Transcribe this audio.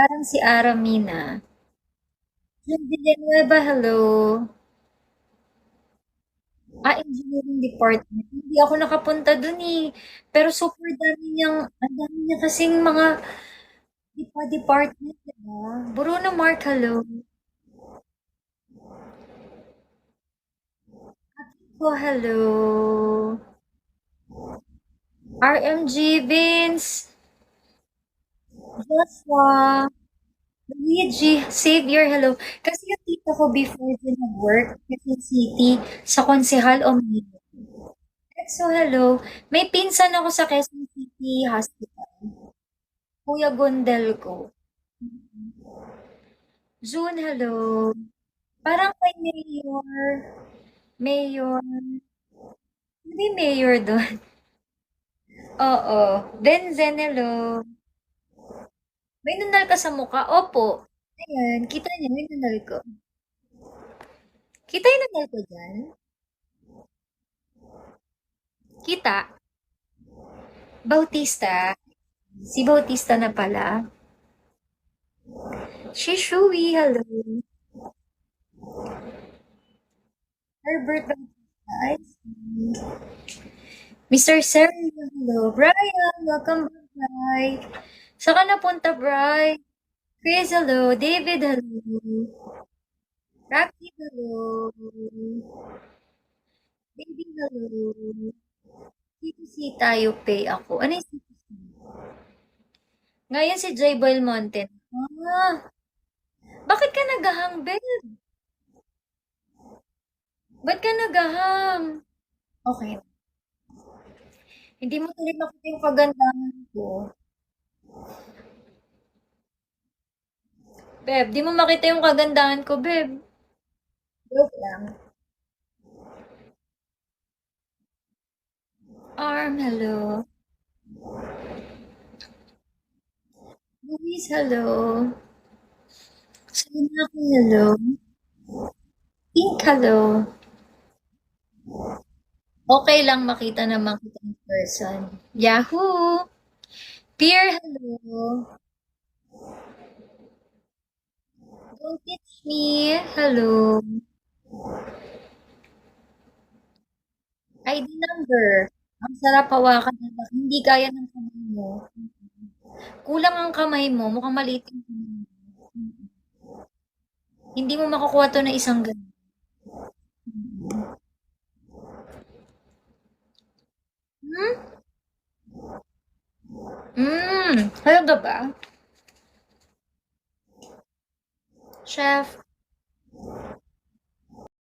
Parang si Aramina. Yung Villanueva, hello. Engineering department. Hindi ako nakapunta dun eh. Pero super dami niyang, ang dami niya kasing mga department, diba? Bruno Mark, hello. Oh, hello. RMG, Vince, Joshua, Luigi, Xavier, hello. Kasi yung tita ko before din nag-work, Quezon City, sa Konsehal o Mayor. So, hello. May pinsan ako sa Quezon City Hospital. Kuya Gondel ko. June, hello. Parang kay Mayor, hindi Mayor doon. Oo. Denzen, hello. May nunal ka sa mukha? Opo. Ayan, kita niyo, may nunal ko. Kita yung nunal ko dyan? Kita? Bautista? Si Bautista na pala. Shishui, hello. Herbert Bautista, I see. Mr. Sergio, hello. Brian, welcome back, Bri. Saan ka napunta, Bri? Chris, hello. David, hello. Rocky, hello. Baby, hello. C2C tayo, pay ako. Ano yung C2C? Ngayon si Joy Belmonte. Bakit ka nagahang, Bel? Ba't ka nagahang? Okay. Hindi mo tuloy makita yung kagandahan ko. Beb, di mo makita yung kagandahan ko, Beb. Joke lang. Arm, hello. Luis, hello. Selena, hello. Pink, hello. Okay lang makita naman kita in person. Yahoo! Pierre, hello. Don't teach me. Hello. ID number. Ang sarap hawakan ng hindi kaya ng kamay mo. Kulang ang kamay mo, mukhang maliit yung kamay mo. Hindi mo makukuha to na isang ganun. Hmm? Talaga ba? Chef,